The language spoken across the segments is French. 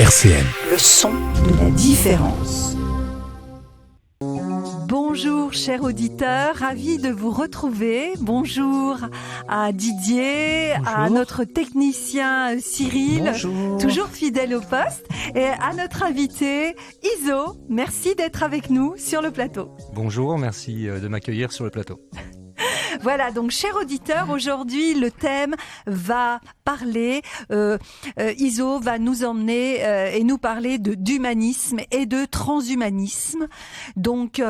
RCN. Le son de la différence. Bonjour chers auditeurs, ravi de vous retrouver. Bonjour à Didier, Bonjour. à notre technicien Cyril, Bonjour. toujours fidèle au poste, et à notre invité Iso. Merci d'être avec nous sur le plateau. Bonjour, merci de m'accueillir sur le plateau. Voilà, donc chers auditeurs, aujourd'hui le thème va parler, Iso va nous emmener et nous parler d'humanisme et de transhumanisme. Donc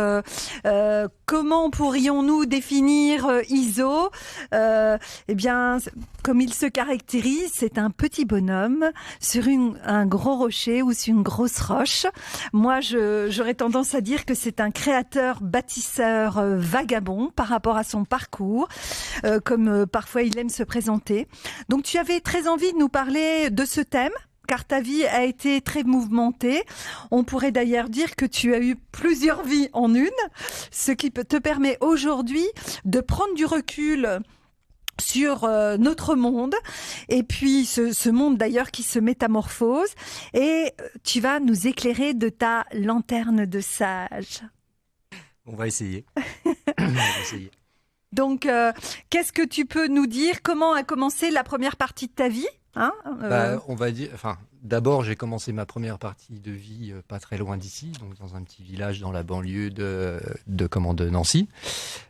comment pourrions-nous définir Iso ? Eh bien, comme il se caractérise, c'est un petit bonhomme sur un gros rocher ou sur une grosse roche. Moi, j'aurais tendance à dire que c'est un créateur, bâtisseur, vagabond par rapport à son parcours, comme parfois il aime se présenter. Donc tu avais très envie de nous parler de ce thème, car ta vie a été très mouvementée. On pourrait d'ailleurs dire que tu as eu plusieurs vies en une, ce qui te permet aujourd'hui de prendre du recul sur notre monde, et puis ce monde d'ailleurs qui se métamorphose, et tu vas nous éclairer de ta lanterne de sage. On va essayer. On va essayer. Donc, qu'est-ce que tu peux nous dire ? Comment a commencé la première partie de ta vie ? On va dire. Enfin, d'abord, j'ai commencé ma première partie de vie pas très loin d'ici, donc dans un petit village dans la banlieue de Nancy.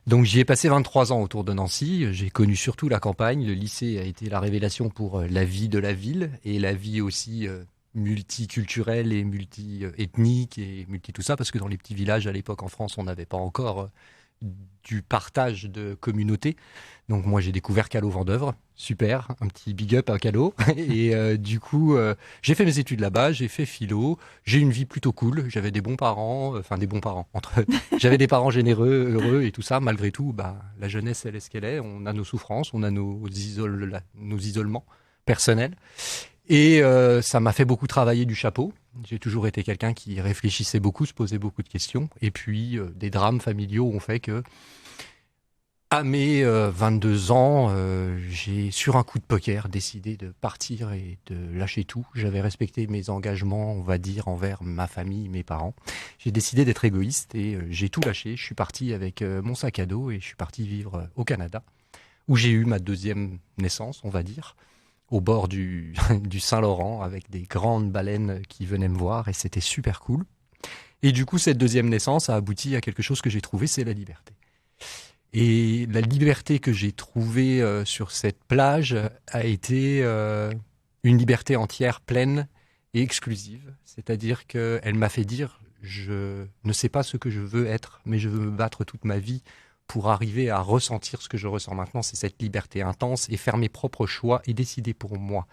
Donc, j'y ai passé 23 ans autour de Nancy. J'ai connu surtout la campagne. Le lycée a été la révélation pour la vie de la ville et la vie aussi multiculturelle et multi-ethnique et multi tout ça, parce que dans les petits villages à l'époque en France, on n'avait pas encore du partage de communauté. Donc moi j'ai découvert Callot Vendeuvre, super, un petit big up à Callot. Et du coup j'ai fait mes études là-bas, j'ai fait philo, j'ai une vie plutôt cool, j'avais des bons parents, j'avais des parents généreux, heureux et tout ça. Malgré tout, la jeunesse elle est ce qu'elle est, on a nos souffrances, on a nos isolements personnels. Et ça m'a fait beaucoup travailler du chapeau. J'ai toujours été quelqu'un qui réfléchissait beaucoup, se posait beaucoup de questions. Et puis, des drames familiaux ont fait que, à mes 22 ans, j'ai, sur un coup de poker, décidé de partir et de lâcher tout. J'avais respecté mes engagements, on va dire, envers ma famille, mes parents. J'ai décidé d'être égoïste et j'ai tout lâché. Je suis parti avec mon sac à dos et je suis parti vivre au Canada, où j'ai eu ma deuxième naissance, on va dire, au bord du Saint-Laurent, avec des grandes baleines qui venaient me voir, et c'était super cool. Et du coup, cette deuxième naissance a abouti à quelque chose que j'ai trouvé, c'est la liberté. Et la liberté que j'ai trouvée sur cette plage a été une liberté entière, pleine et exclusive. C'est-à-dire qu'elle m'a fait dire, je ne sais pas ce que je veux être, mais je veux me battre toute ma vie pour arriver à ressentir ce que je ressens maintenant, c'est cette liberté intense et faire mes propres choix et décider pour moi.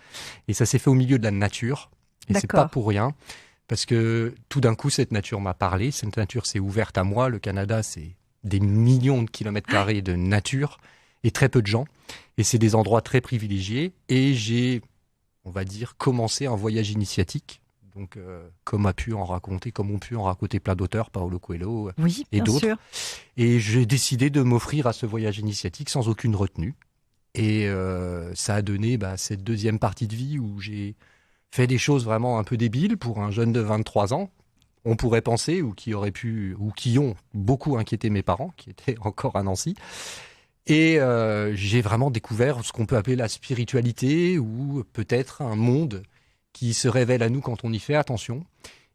Et ça s'est fait au milieu de la nature. Et c'est pas pour rien, parce que tout d'un coup, cette nature m'a parlé, cette nature s'est ouverte à moi. Le Canada, c'est des millions de kilomètres carrés de nature et très peu de gens. Et c'est des endroits très privilégiés. Et j'ai, on va dire, commencé un voyage initiatique. Donc, comme ont pu en raconter plein d'auteurs, Paulo Coelho et d'autres. Sûr. Et j'ai décidé de m'offrir à ce voyage initiatique sans aucune retenue. Et ça a donné cette deuxième partie de vie où j'ai fait des choses vraiment un peu débiles pour un jeune de 23 ans. On pourrait penser, ou qui ont beaucoup inquiété mes parents, qui étaient encore à Nancy. Et j'ai vraiment découvert ce qu'on peut appeler la spiritualité, ou peut-être un monde qui se révèle à nous quand on y fait attention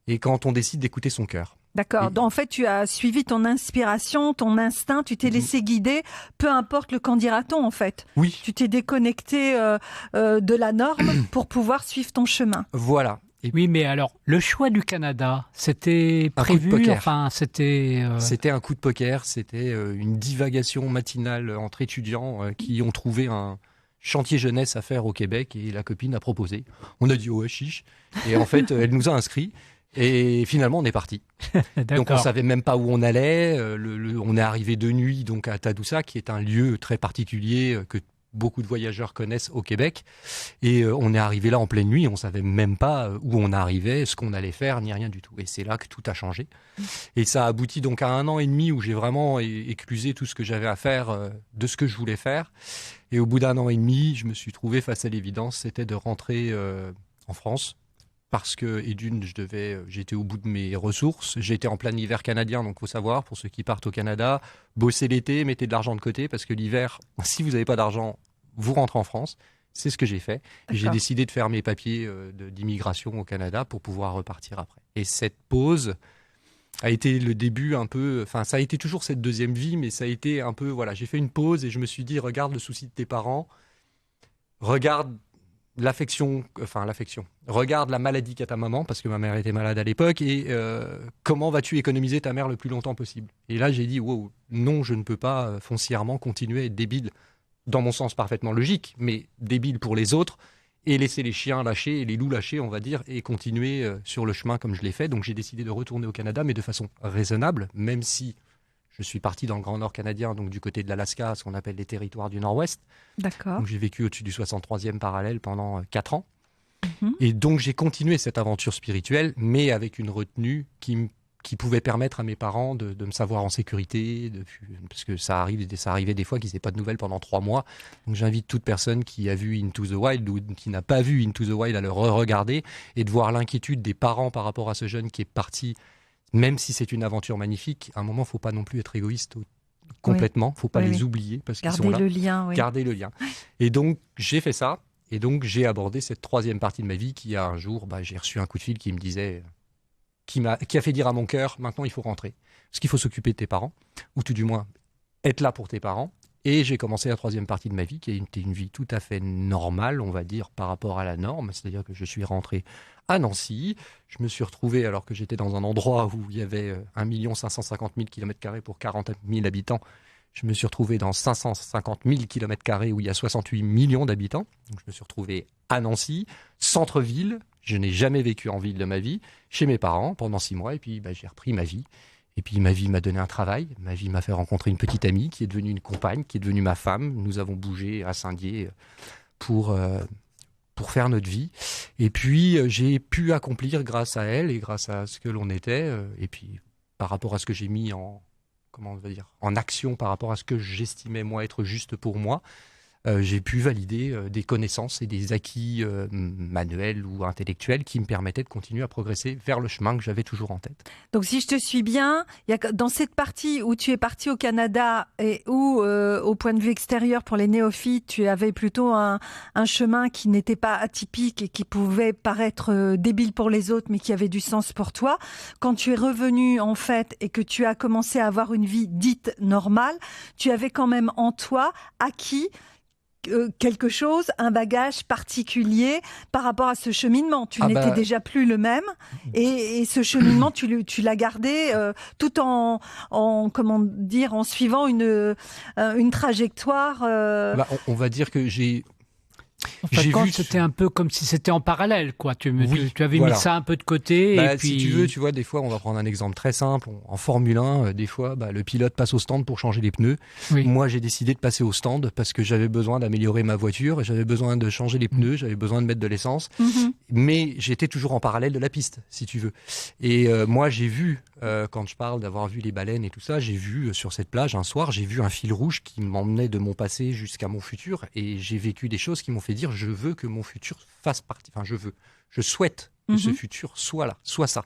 et quand on décide d'écouter son cœur. D'accord. Donc, en fait, tu as suivi ton inspiration, ton instinct, tu t'es laissé guider, peu importe le qu'en dira-t-on, en fait. Oui. Tu t'es déconnecté de la norme pour pouvoir suivre ton chemin. Voilà. Oui, mais alors, le choix du Canada, c'était prévu, C'était un coup de poker, c'était une divagation matinale entre étudiants qui ont trouvé un chantier jeunesse à faire au Québec, et la copine a proposé. On a dit ouais, chiche. Et en fait, elle nous a inscrits. Et finalement, on est parti. Donc, on savait même pas où on allait. On est arrivé de nuit donc à Tadoussac, qui est un lieu très particulier que beaucoup de voyageurs connaissent au Québec. Et on est arrivé là en pleine nuit. On savait même pas où on arrivait, ce qu'on allait faire, ni rien du tout. Et c'est là que tout a changé. Et ça a abouti donc à 1 an et demi où j'ai vraiment éclusé tout ce que j'avais à faire de ce que je voulais faire. Et au bout d'1 an et demi, je me suis trouvé face à l'évidence, c'était de rentrer en France, parce que, et d'une, j'étais au bout de mes ressources. J'étais en plein hiver canadien, donc faut savoir, pour ceux qui partent au Canada, bossez l'été, mettez de l'argent de côté, parce que l'hiver, si vous n'avez pas d'argent, vous rentrez en France. C'est ce que j'ai fait. Et j'ai décidé de faire mes papiers d'immigration au Canada pour pouvoir repartir après. Et cette pause a été le début un peu, enfin ça a été toujours cette deuxième vie, mais ça a été un peu, voilà, j'ai fait une pause et je me suis dit, regarde le souci de tes parents, regarde l'affection, regarde la maladie qu'a ta maman, parce que ma mère était malade à l'époque, et comment vas-tu économiser ta mère le plus longtemps possible. Et là j'ai dit, wow, non, je ne peux pas foncièrement continuer à être débile, dans mon sens parfaitement logique, mais débile pour les autres, et laisser les chiens lâchés et les loups lâchés, on va dire, et continuer sur le chemin comme je l'ai fait. Donc j'ai décidé de retourner au Canada, mais de façon raisonnable, même si je suis parti dans le Grand Nord canadien, donc du côté de l'Alaska, ce qu'on appelle les territoires du Nord-Ouest. D'accord. Donc j'ai vécu au-dessus du 63e parallèle pendant 4 ans. Mhm. Et donc j'ai continué cette aventure spirituelle, mais avec une retenue qui pouvait permettre à mes parents de me savoir en sécurité, parce que ça arrivait des fois qu'ils n'aient pas de nouvelles pendant 3 mois. Donc j'invite toute personne qui a vu Into the Wild ou qui n'a pas vu Into the Wild à le re-regarder et de voir l'inquiétude des parents par rapport à ce jeune qui est parti, même si c'est une aventure magnifique. À un moment, il ne faut pas non plus être égoïste complètement, il ne faut pas les oublier parce qu'ils sont là. Garder le lien, oui. Garder le lien. Et donc j'ai fait ça, et donc j'ai abordé cette 3e partie de ma vie qui a un jour, j'ai reçu un coup de fil qui me disait... Qui a fait dire à mon cœur, maintenant il faut rentrer. Parce qu'il faut s'occuper de tes parents, ou tout du moins être là pour tes parents. Et j'ai commencé la 3e partie de ma vie, qui était une vie tout à fait normale, on va dire, par rapport à la norme. C'est-à-dire que je suis rentré à Nancy. Je me suis retrouvé, alors que j'étais dans un endroit où il y avait 1 550 000 km² pour 40 000 habitants. Je me suis retrouvé dans 550 000 km² où il y a 68 millions d'habitants. Donc je me suis retrouvé à Nancy, centre-ville. Je n'ai jamais vécu en ville de ma vie, chez mes parents pendant 6 mois. Et puis j'ai repris ma vie. Et puis ma vie m'a donné un travail. Ma vie m'a fait rencontrer une petite amie qui est devenue une compagne, qui est devenue ma femme. Nous avons bougé à Saint-Dié pour faire notre vie. Et puis j'ai pu accomplir grâce à elle et grâce à ce que l'on était. Et puis par rapport à ce que j'ai mis en action, par rapport à ce que j'estimais moi être juste pour moi, j'ai pu valider des connaissances et des acquis manuels ou intellectuels qui me permettaient de continuer à progresser vers le chemin que j'avais toujours en tête. Donc si je te suis bien, dans cette partie où tu es parti au Canada et où, au point de vue extérieur pour les néophytes, tu avais plutôt un chemin qui n'était pas atypique et qui pouvait paraître débile pour les autres, mais qui avait du sens pour toi. Quand tu es revenu en fait et que tu as commencé à avoir une vie dite normale, tu avais quand même en toi acquis quelque chose, un bagage particulier par rapport à ce cheminement. Tu n'étais déjà plus le même et ce cheminement, tu l'as gardé tout en suivant une trajectoire. On va dire que j'ai c'était un peu comme si c'était en parallèle, quoi. Tu avais mis ça un peu de côté. Et puis... Si tu veux, tu vois, des fois, on va prendre un exemple très simple. En Formule 1, des fois, le pilote passe au stand pour changer les pneus. Oui. Moi, j'ai décidé de passer au stand parce que j'avais besoin d'améliorer ma voiture, j'avais besoin de changer les pneus, j'avais besoin de mettre de l'essence. Mais j'étais toujours en parallèle de la piste, si tu veux. Et moi, j'ai vu, quand je parle d'avoir vu les baleines et tout ça, j'ai vu sur cette plage, un soir, j'ai vu un fil rouge qui m'emmenait de mon passé jusqu'à mon futur. Et j'ai vécu des choses qui m'ont fait dire, je veux que mon futur fasse partie, je souhaite que ce futur soit là, soit ça.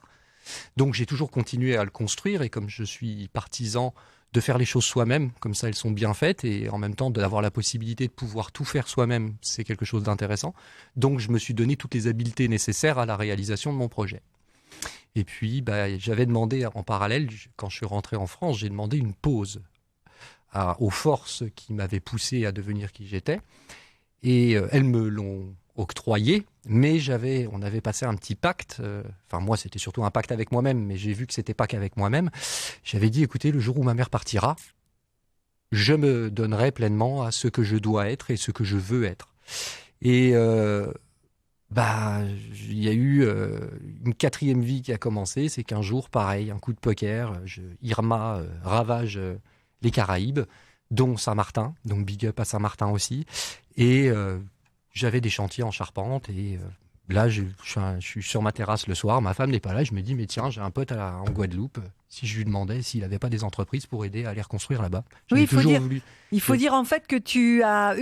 Donc j'ai toujours continué à le construire, et comme je suis partisan de faire les choses soi-même, comme ça elles sont bien faites, et en même temps d'avoir la possibilité de pouvoir tout faire soi-même, c'est quelque chose d'intéressant. Donc je me suis donné toutes les habiletés nécessaires à la réalisation de mon projet. Et puis j'avais demandé en parallèle, quand je suis rentré en France, j'ai demandé une pause aux forces qui m'avaient poussé à devenir qui j'étais. Et elles me l'ont octroyé, mais on avait passé un petit pacte. Moi, c'était surtout un pacte avec moi-même, mais j'ai vu que c'était pas qu'avec moi-même. J'avais dit, écoutez, le jour où ma mère partira, je me donnerai pleinement à ce que je dois être et ce que je veux être. Et il y a eu une 4e vie qui a commencé. C'est qu'un jour, pareil, un coup de poker, Irma ravage les Caraïbes, dont Saint-Martin, donc big up à Saint-Martin aussi. Et j'avais des chantiers en charpente et là, je suis sur ma terrasse le soir, ma femme n'est pas là, je me dis, mais tiens, j'ai un pote en Guadeloupe, si je lui demandais s'il n'avait pas des entreprises pour aider à les reconstruire là-bas. Oui, il faut dire en fait que tu as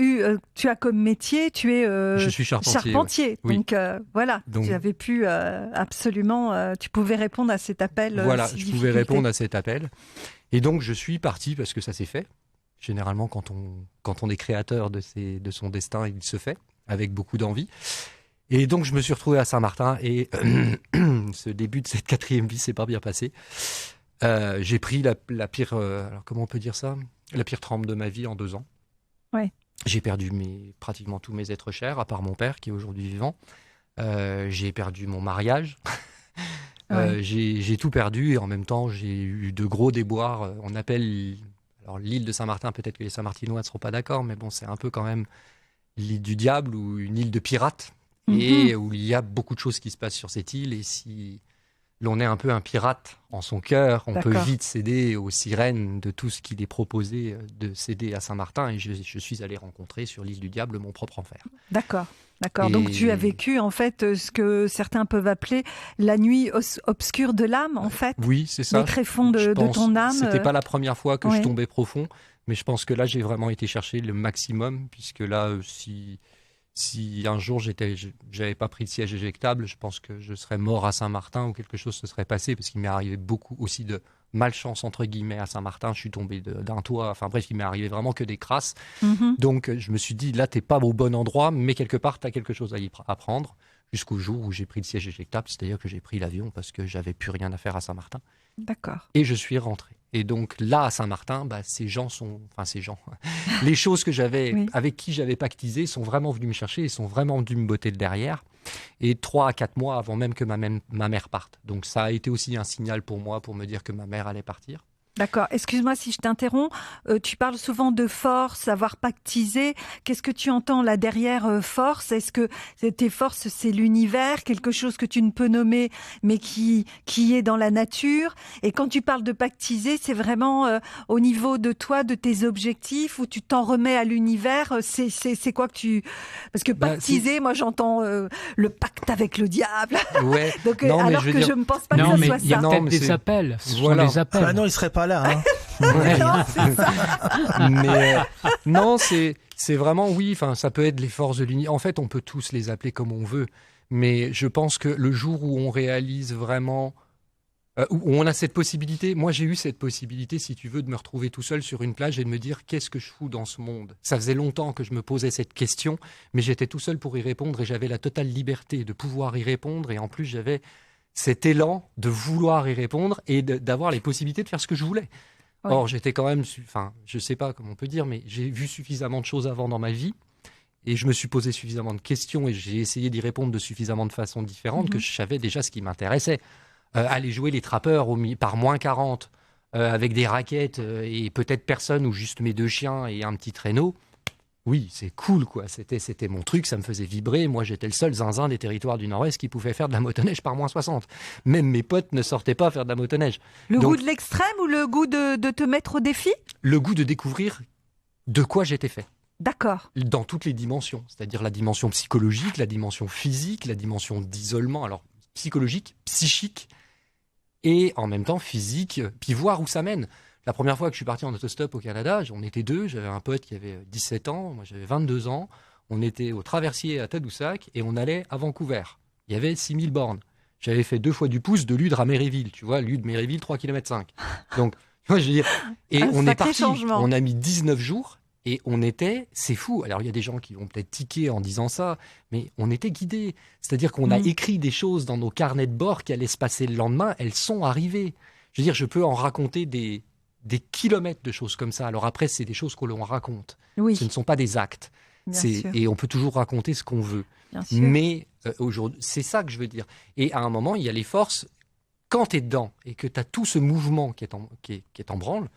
comme métier, je suis charpentier. Ouais. Donc voilà, tu avais pu absolument, tu pouvais répondre à cet appel. Voilà, je pouvais répondre à cet appel. Et donc, je suis parti parce que ça s'est fait. Généralement, quand on est créateur de son destin, il se fait, avec beaucoup d'envie. Et donc, je me suis retrouvé à Saint-Martin et ce début de cette 4e vie s'est pas bien passé. J'ai pris la pire, alors comment on peut dire ça ? La pire trempe de ma vie en 2 ans. Ouais. J'ai perdu pratiquement tous mes êtres chers, à part mon père qui est aujourd'hui vivant. J'ai perdu mon mariage. Ouais. J'ai tout perdu et en même temps, j'ai eu de gros déboires. On appelle, alors l'île de Saint-Martin, peut-être que les Saint-Martinois ne seront pas d'accord, mais bon, c'est un peu quand même l'île du diable ou une île de pirates. Et où il y a beaucoup de choses qui se passent sur cette île. Et si l'on est un peu un pirate en son cœur, on peut vite céder aux sirènes de tout ce qu'il est proposé de céder à Saint-Martin. Et je suis allé rencontrer sur l'île du diable mon propre enfer. D'accord. Donc tu as vécu en fait ce que certains peuvent appeler la nuit obscure de l'âme, en fait. Oui, c'est ça. Les tréfonds de ton âme. C'était pas la première fois que je tombais profond, mais je pense que là j'ai vraiment été chercher le maximum, puisque là si un jour j'avais pas pris de siège éjectable, je pense que je serais mort à Saint-Martin ou quelque chose se serait passé, parce qu'il m'est arrivé beaucoup aussi de malchance entre guillemets à Saint-Martin. Je suis tombé d'un toit, enfin bref, il m'est arrivé vraiment que des crasses. Donc je me suis dit, là t'es pas au bon endroit, mais quelque part t'as quelque chose à y apprendre, jusqu'au jour où j'ai pris le siège éjectable, c'est-à-dire que j'ai pris l'avion parce que j'avais plus rien à faire à Saint-Martin. D'accord. Et je suis rentré. Et donc là, à Saint-Martin, les choses que avec qui j'avais pactisé sont vraiment venues me chercher et sont vraiment venues me botter le derrière. Et 3 à 4 mois avant même que ma mère parte. Donc ça a été aussi un signal pour moi pour me dire que ma mère allait partir. D'accord. Excuse-moi si je t'interromps. Tu parles souvent de force, savoir pactiser. Qu'est-ce que tu entends là derrière force ? Est-ce que tes forces, c'est l'univers, quelque chose que tu ne peux nommer, mais qui est dans la nature ? Et quand tu parles de pactiser, c'est vraiment au niveau de toi, de tes objectifs, où tu t'en remets à l'univers. C'est quoi que tu... Parce que pactiser, moi j'entends le pacte avec le diable. Ouais. Donc, alors que je ne pense pas que ça soit ça. Il y a peut-être des appels. Voilà. Des appels. Ah non, il serait pas là. Hein. Non, c'est ça. Mais non, c'est vraiment oui. Enfin, ça peut être les forces de l'unité. En fait, on peut tous les appeler comme on veut. Mais je pense que le jour où on réalise vraiment, où on a cette possibilité. Moi, j'ai eu cette possibilité, si tu veux, de me retrouver tout seul sur une plage et de me dire qu'est-ce que je fous dans ce monde. Ça faisait longtemps que je me posais cette question, mais j'étais tout seul pour y répondre et j'avais la totale liberté de pouvoir y répondre. Et en plus, j'avais cet élan de vouloir y répondre et d'avoir les possibilités de faire ce que je voulais. Ouais. Or, j'étais quand même, je sais pas comment on peut dire, mais j'ai vu suffisamment de choses avant dans ma vie et je me suis posé suffisamment de questions et j'ai essayé d'y répondre de suffisamment de façons différentes que je savais déjà ce qui m'intéressait. Aller jouer les trappeurs par moins 40 avec des raquettes et peut-être personne ou juste mes 2 chiens et un petit traîneau. Oui, c'est cool, quoi. C'était mon truc, ça me faisait vibrer. Moi, j'étais le seul zinzin des territoires du Nord-Ouest qui pouvait faire de la motoneige par moins 60. Même mes potes ne sortaient pas faire de la motoneige. Le goût de l'extrême ou le goût de te mettre au défi ? Le goût de découvrir de quoi j'étais fait. D'accord. Dans toutes les dimensions. C'est-à-dire la dimension psychologique, la dimension physique, la dimension d'isolement. Alors, psychologique, psychique et en même temps physique, puis voir où ça mène. La première fois que je suis parti en autostop au Canada, on était 2, j'avais un pote qui avait 17 ans, moi j'avais 22 ans, on était au Traversier à Tadoussac et on allait à Vancouver. Il y avait 6000 bornes. J'avais fait 2 fois du pouce de Lude à Méréville, tu vois, Lude, Méréville, 3,5 km. Donc, moi je veux dire, et on est parti, on a mis 19 jours et c'est fou. Alors il y a des gens qui vont peut-être tiquer en disant ça, mais on était guidés. C'est-à-dire qu'on a écrit des choses dans nos carnets de bord qui allaient se passer le lendemain, elles sont arrivées. Je veux dire, je peux en raconter des kilomètres de choses comme ça. Alors après, c'est des choses que l'on raconte. Oui. Ce ne sont pas des actes. Et on peut toujours raconter ce qu'on veut. Mais aujourd'hui, c'est ça que je veux dire. Et à un moment, il y a les forces. Quand tu es dedans et que tu as tout ce mouvement qui est en branle,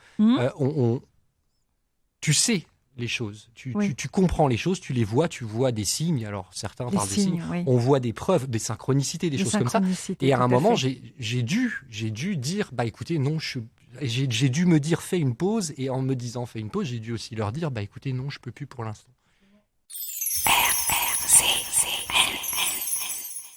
tu sais les choses. Tu comprends les choses, tu les vois, tu vois des signes. Alors certains parlent de signes. Oui. On voit des preuves, des synchronicités, des choses comme ça. Et à un moment, j'ai dû dire, bah écoutez, non, j'ai dû me dire fais une pause, et en me disant fais une pause, j'ai dû aussi leur dire bah écoutez non, je peux plus pour l'instant.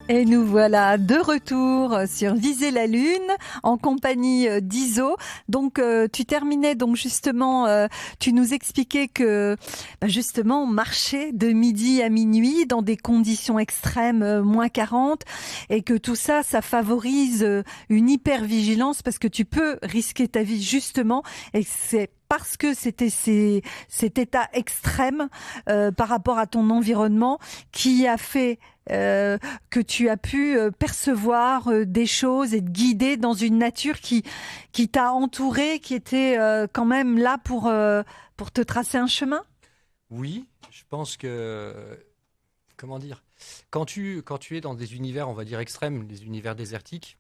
Et nous voilà de retour sur Viser la Lune en compagnie d'Iso. Donc tu terminais donc justement, tu nous expliquais que justement marcher de midi à minuit dans des conditions extrêmes, moins 40, et que tout ça, ça favorise une hypervigilance parce que tu peux risquer ta vie justement, et c'est parce que c'était cet état extrême par rapport à ton environnement qui a fait que tu as pu percevoir des choses et te guider dans une nature qui t'a entouré, qui était quand même là pour te tracer un chemin. Oui, je pense que, comment dire, quand tu es dans des univers, on va dire extrêmes, des univers désertiques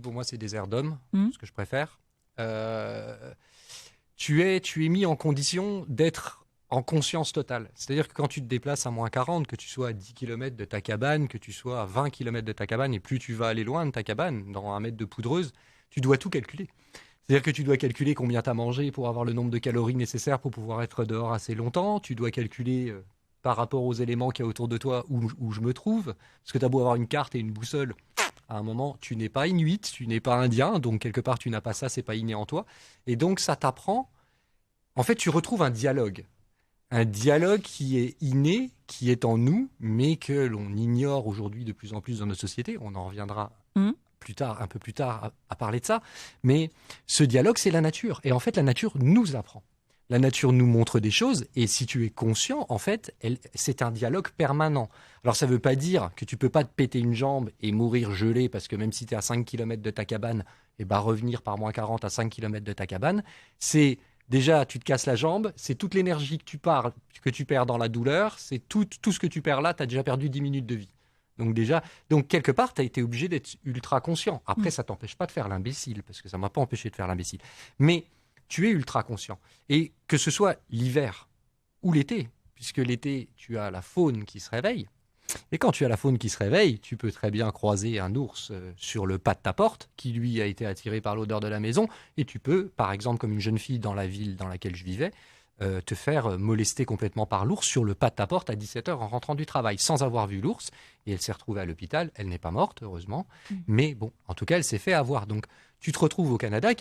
pour moi c'est des airs d'hommes, ce que je préfère, tu es mis en condition d'être en conscience totale. C'est-à-dire que quand tu te déplaces à moins 40, que tu sois à 10 km de ta cabane, que tu sois à 20 km de ta cabane, et plus tu vas aller loin de ta cabane, dans 1 mètre de poudreuse, tu dois tout calculer. C'est-à-dire que tu dois calculer combien tu as mangé pour avoir le nombre de calories nécessaires pour pouvoir être dehors assez longtemps. Tu dois calculer par rapport aux éléments qu'il y a autour de toi où je me trouve. Parce que tu as beau avoir une carte et une boussole, à un moment, tu n'es pas inuit, tu n'es pas indien, donc quelque part tu n'as pas ça, c'est pas inné en toi. Et donc ça t'apprend, en fait tu retrouves un dialogue qui est inné, qui est en nous, mais que l'on ignore aujourd'hui de plus en plus dans nos sociétés. On en reviendra plus tard, un peu plus tard, à parler de ça. Mais ce dialogue, c'est la nature. Et en fait, la nature nous apprend. La nature nous montre des choses. Et si tu es conscient, en fait, c'est un dialogue permanent. Alors, ça ne veut pas dire que tu ne peux pas te péter une jambe et mourir gelé, parce que même si tu es à 5 km de ta cabane, et revenir par moins 40 à 5 km de ta cabane, c'est... Déjà, tu te casses la jambe, c'est toute l'énergie que tu perds dans la douleur, c'est tout ce que tu perds là, tu as déjà perdu 10 minutes de vie. Donc quelque part, tu as été obligé d'être ultra conscient. Après, ça t'empêche pas de faire l'imbécile, parce que ça m'a pas empêché de faire l'imbécile. Mais tu es ultra conscient. Et que ce soit l'hiver ou l'été, puisque l'été, tu as la faune qui se réveille. Et quand tu as la faune qui se réveille, tu peux très bien croiser un ours sur le pas de ta porte, qui lui a été attiré par l'odeur de la maison, et tu peux, par exemple, comme une jeune fille dans la ville dans laquelle je vivais, te faire molester complètement par l'ours sur le pas de ta porte à 17h en rentrant du travail, sans avoir vu l'ours, et elle s'est retrouvée à l'hôpital. Elle n'est pas morte, heureusement, mais bon, en tout cas, elle s'est fait avoir. Donc, tu te retrouves au Canada,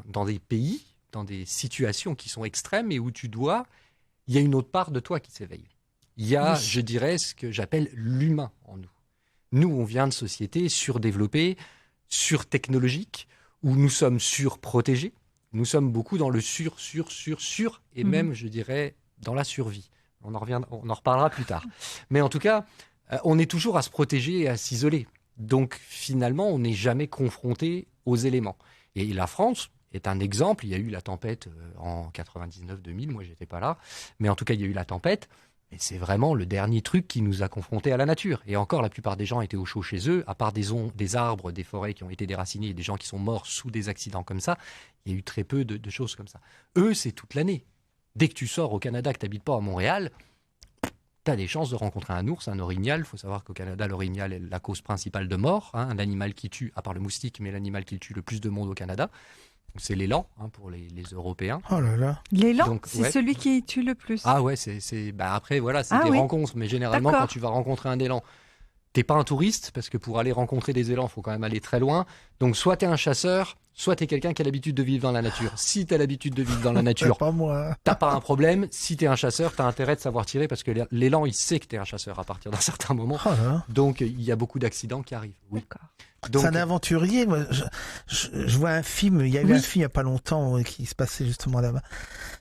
dans des pays, dans des situations qui sont extrêmes, et où il y a une autre part de toi qui s'éveille. Il y a, je dirais, ce que j'appelle l'humain en nous. Nous, on vient de sociétés surdéveloppées, surtechnologiques, où nous sommes surprotégés. Nous sommes beaucoup dans le sur, et même, je dirais, dans la survie. On en reparlera plus tard. Mais en tout cas, on est toujours à se protéger et à s'isoler. Donc, finalement, on n'est jamais confronté aux éléments. Et la France est un exemple. Il y a eu la tempête en 99-2000. Moi, j'étais pas là. Mais en tout cas, il y a eu la tempête. Et c'est vraiment le dernier truc qui nous a confrontés à la nature. Et encore, la plupart des gens étaient au chaud chez eux, à part des arbres, des forêts qui ont été déracinés, et des gens qui sont morts sous des accidents comme ça. Il y a eu très peu de choses comme ça. Eux, c'est toute l'année. Dès que tu sors au Canada, que tu n'habites pas à Montréal, tu as des chances de rencontrer un ours, un orignal. Il faut savoir qu'au Canada, l'orignal est la cause principale de mort. Un animal qui tue, à part le moustique, mais l'animal qui tue le plus de monde au Canada. C'est l'élan pour les Européens. Oh là là. L'élan, c'est celui qui tue le plus. Ah ouais, après voilà, c'est des rencontres, mais généralement quand tu vas rencontrer un élan, t'es pas un touriste, parce que pour aller rencontrer des élans, il faut quand même aller très loin. Donc soit t'es un chasseur, soit t'es quelqu'un qui a l'habitude de vivre dans la nature. Si t'as l'habitude de vivre dans la nature, pas moi. T'as pas un problème. Si t'es un chasseur, t'as intérêt de savoir tirer, parce que l'élan, il sait que t'es un chasseur à partir d'un certain moment. Oh là. Donc il y a beaucoup d'accidents qui arrivent. Oui. D'accord. Donc, c'est un aventurier. Moi, je vois un film. Il y a eu un film il y a pas longtemps qui se passait justement là-bas.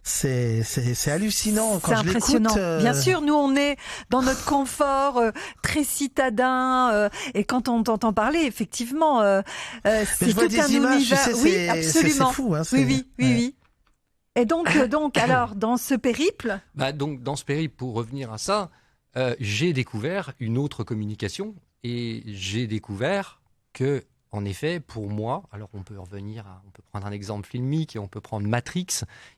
C'est hallucinant quand je l'écoute. C'est impressionnant. Bien sûr, nous on est dans notre confort très citadin et quand on t'entend parler, effectivement, c'est tout un univers. Oui, absolument. C'est fou. Hein, oui. Et donc alors dans ce périple. Donc dans ce périple, pour revenir à ça, j'ai découvert une autre communication et j'ai découvert que, en effet, pour moi, alors on peut prendre un exemple filmique et on peut prendre Matrix.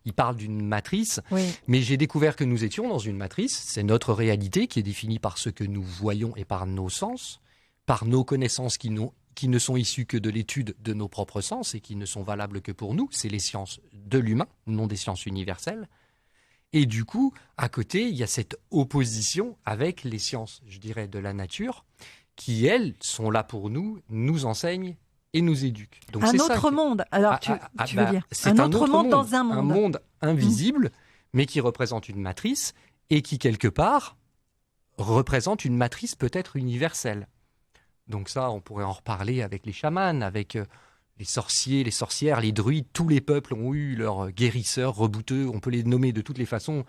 Il parle d'une matrice, mais j'ai découvert que nous étions dans une matrice. C'est notre réalité qui est définie par ce que nous voyons et par nos sens, par nos connaissances qui ne sont issues que de l'étude de nos propres sens et qui ne sont valables que pour nous. C'est les sciences de l'humain, non des sciences universelles. Et du coup, à côté, il y a cette opposition avec les sciences, je dirais, de la nature, qui, elles, sont là pour nous enseignent et nous éduquent. Donc, un autre monde, alors tu veux dire. C'est un autre monde dans un monde. Un monde invisible, mais qui représente une matrice et qui, quelque part, représente une matrice peut-être universelle. Donc ça, on pourrait en reparler avec les chamans, avec les sorciers, les sorcières, les druides. Tous les peuples ont eu leurs guérisseurs, rebouteux, on peut les nommer de toutes les façons.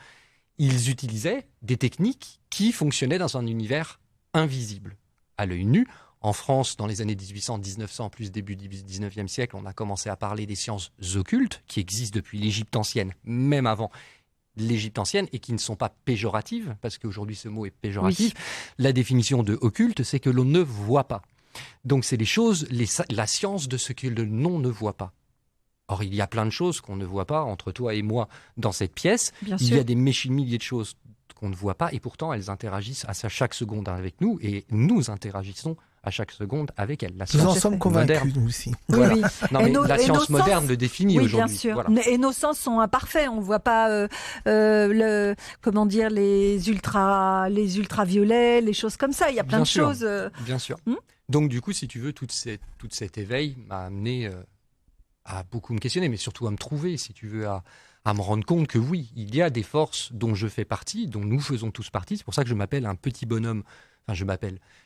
Ils utilisaient des techniques qui fonctionnaient dans un univers invisible, à l'œil nu. En France, dans les années 1800-1900, plus début du 19e siècle, on a commencé à parler des sciences occultes, qui existent depuis l'Égypte ancienne, même avant l'Égypte ancienne, et qui ne sont pas péjoratives, parce qu'aujourd'hui ce mot est péjoratif. Oui. La définition de occulte, c'est que l'on ne voit pas. Donc c'est les choses, la science de ce que le non ne voit pas. Or, il y a plein de choses qu'on ne voit pas, entre toi et moi, dans cette pièce. Bien il sûr. Y a des milliers de choses qu'on ne voit pas, et pourtant elles interagissent à chaque seconde avec nous, et nous interagissons à chaque seconde avec elles. La nous en sommes convaincus, nous aussi. Voilà. Oui. Non, mais la science moderne le définit oui, aujourd'hui. Bien sûr. Voilà. Et nos sens sont imparfaits. On ne voit pas les ultraviolets, les choses comme ça. Il y a plein de choses. Bien sûr. Donc du coup, si tu veux, tout cet éveil m'a amené à beaucoup me questionner, mais surtout à me trouver, si tu veux, à me rendre compte que oui, il y a des forces dont je fais partie, dont nous faisons tous partie. C'est pour ça que je m'appelle un petit bonhomme. Enfin,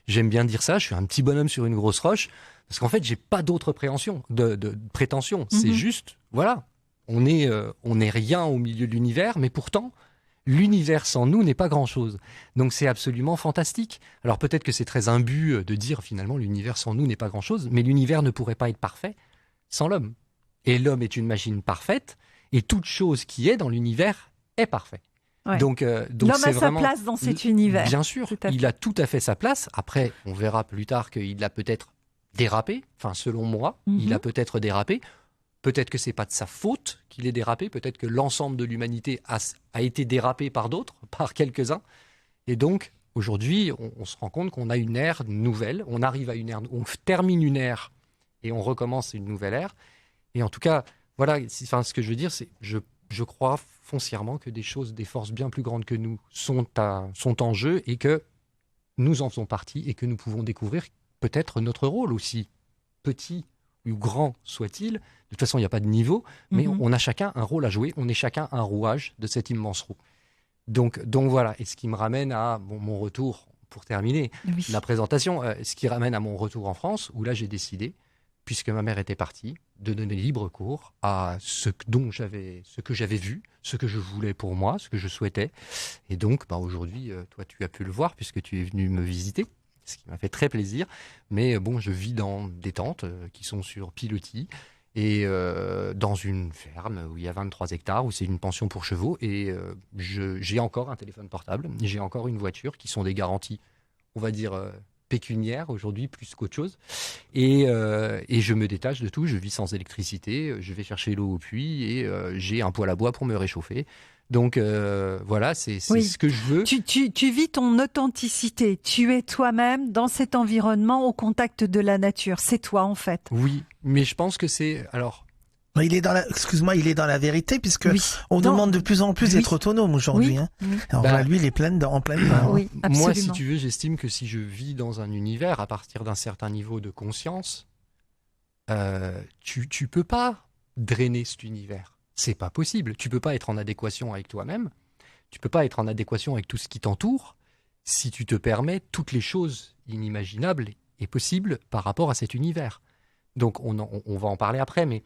j'aime bien dire ça, je suis un petit bonhomme sur une grosse roche, parce qu'en fait, j'ai pas d'autre prétention. C'est juste, voilà, on est rien au milieu de l'univers, mais pourtant, l'univers sans nous n'est pas grand-chose. Donc c'est absolument fantastique. Alors peut-être que c'est très imbu de dire finalement l'univers sans nous n'est pas grand-chose, mais l'univers ne pourrait pas être parfait sans l'homme. Et l'homme est une machine parfaite, et toute chose qui est dans l'univers est parfaite. Ouais. Donc l'homme a sa place dans cet univers. Bien sûr, il a tout à fait sa place. Après, on verra plus tard qu'il a peut-être dérapé. Enfin, selon moi, il a peut-être dérapé. Peut-être que c'est pas de sa faute qu'il ait dérapé. Peut-être que l'ensemble de l'humanité a été dérapé par d'autres, par quelques-uns. Et donc, aujourd'hui, on se rend compte qu'on a une ère nouvelle. On arrive à une ère, on termine une ère et on recommence une nouvelle ère. Et en tout cas, voilà. Enfin, ce que je veux dire, c'est je crois foncièrement que des forces bien plus grandes que nous sont en jeu et que nous en faisons partie et que nous pouvons découvrir peut-être notre rôle aussi, petit ou grand soit-il. De toute façon, il n'y a pas de niveau, mais on a chacun un rôle à jouer, on est chacun un rouage de cette immense roue. Donc voilà, et ce qui me ramène à mon retour, pour terminer la présentation, ce qui ramène à mon retour en France, où là j'ai décidé, puisque ma mère était partie, de donner libre cours à ce que j'avais vu, ce que je voulais pour moi, ce que je souhaitais. Et donc, aujourd'hui, toi, tu as pu le voir, puisque tu es venu me visiter, ce qui m'a fait très plaisir. Mais bon, je vis dans des tentes qui sont sur pilotis, et dans une ferme où il y a 23 hectares, où c'est une pension pour chevaux. Et j'ai encore un téléphone portable, j'ai encore une voiture, qui sont des garanties, on va dire... pécuniaire aujourd'hui plus qu'autre chose, et je me détache de tout. Je vis sans électricité, je vais chercher l'eau au puits, et j'ai un poêle à bois pour me réchauffer. Donc voilà, c'est ce que je veux. Tu vis ton authenticité, tu es toi-même dans cet environnement au contact de la nature, c'est toi en fait. Oui, mais je pense que c'est... Alors, il est dans la vérité, puisque on demande de plus en plus d'être autonome aujourd'hui. Alors là, lui, il est en pleine dedans. Oui, moi, si tu veux, j'estime que si je vis dans un univers à partir d'un certain niveau de conscience, tu peux pas drainer cet univers. C'est pas possible. Tu peux pas être en adéquation avec toi-même. Tu peux pas être en adéquation avec tout ce qui t'entoure si tu te permets toutes les choses inimaginables et possibles par rapport à cet univers. Donc on va en parler après, mais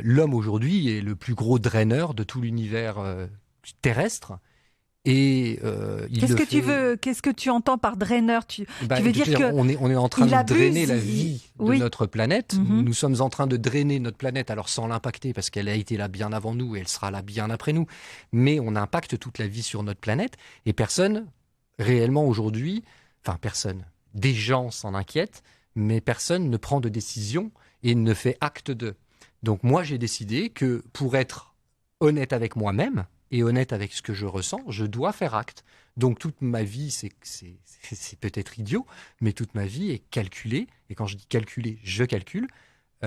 l'homme aujourd'hui est le plus gros draineur de tout l'univers terrestre. Et qu'est-ce que tu entends par draineur? Tu veux dire que on est en train de drainer la vie de notre planète. Mm-hmm. Nous sommes en train de drainer notre planète, alors sans l'impacter, parce qu'elle a été là bien avant nous et elle sera là bien après nous. Mais on impacte toute la vie sur notre planète, et personne réellement aujourd'hui, des gens s'en inquiètent, mais personne ne prend de décision et ne fait acte de. Donc moi, j'ai décidé que pour être honnête avec moi-même et honnête avec ce que je ressens, je dois faire acte. Donc toute ma vie, c'est peut-être idiot, mais toute ma vie est calculée. Et quand je dis calculée, je calcule,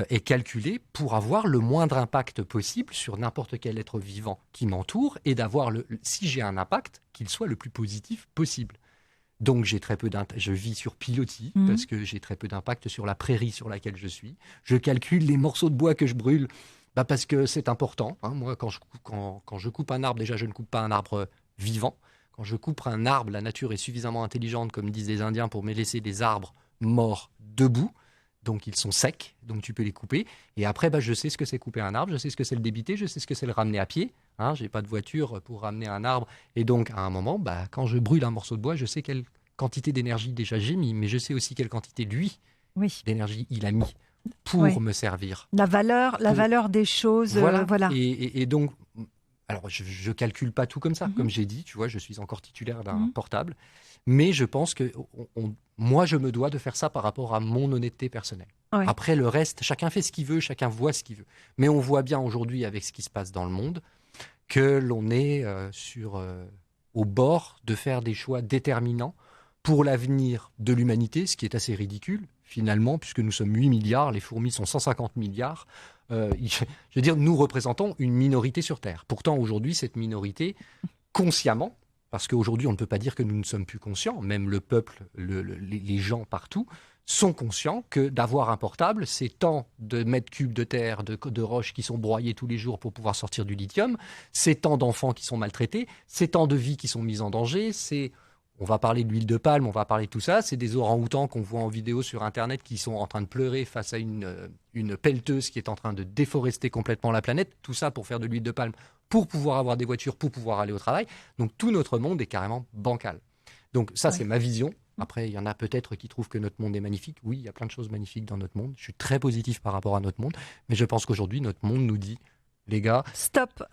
est calculée pour avoir le moindre impact possible sur n'importe quel être vivant qui m'entoure, et d'avoir, si j'ai un impact, qu'il soit le plus positif possible. Donc j'ai très peu je vis sur pilotis parce que j'ai très peu d'impact sur la prairie sur laquelle je suis. Je calcule les morceaux de bois que je brûle parce que c'est important. Moi, quand je coupe un arbre, déjà, je ne coupe pas un arbre vivant. Quand je coupe un arbre, la nature est suffisamment intelligente, comme disent les Indiens, pour me laisser des arbres morts debout. Donc ils sont secs, donc tu peux les couper. Et après, je sais ce que c'est couper un arbre, je sais ce que c'est le débiter, je sais ce que c'est le ramener à pied. Je n'ai pas de voiture pour ramener un arbre. Et donc, à un moment, quand je brûle un morceau de bois, je sais quelle quantité d'énergie déjà j'ai mis, mais je sais aussi quelle quantité, d'énergie il a mis pour me servir. La valeur des choses. Voilà. Et donc, alors je ne calcule pas tout comme ça. Comme j'ai dit, tu vois, je suis encore titulaire d'un portable. Mais je pense que moi, je me dois de faire ça par rapport à mon honnêteté personnelle. Ouais. Après, le reste, chacun fait ce qu'il veut, chacun voit ce qu'il veut. Mais on voit bien aujourd'hui, avec ce qui se passe dans le monde, que l'on est au bord de faire des choix déterminants pour l'avenir de l'humanité, ce qui est assez ridicule, finalement, puisque nous sommes 8 milliards, les fourmis sont 150 milliards. Je veux dire, nous représentons une minorité sur Terre. Pourtant, aujourd'hui, cette minorité, consciemment, parce qu'aujourd'hui, on ne peut pas dire que nous ne sommes plus conscients, même le peuple, les gens partout, sont conscients que d'avoir un portable, c'est tant de mètres cubes de terre, de roches qui sont broyées tous les jours pour pouvoir sortir du lithium, c'est tant d'enfants qui sont maltraités, c'est tant de vies qui sont mises en danger, on va parler de l'huile de palme, on va parler de tout ça, c'est des orang-outans qu'on voit en vidéo sur Internet qui sont en train de pleurer face à une pelleteuse qui est en train de déforester complètement la planète, tout ça pour faire de l'huile de palme, pour pouvoir avoir des voitures, pour pouvoir aller au travail. Donc tout notre monde est carrément bancal. Donc ça, c'est ma vision. Après, il y en a peut-être qui trouvent que notre monde est magnifique. Oui, il y a plein de choses magnifiques dans notre monde. Je suis très positif par rapport à notre monde. Mais je pense qu'aujourd'hui, notre monde nous dit, les gars, stop.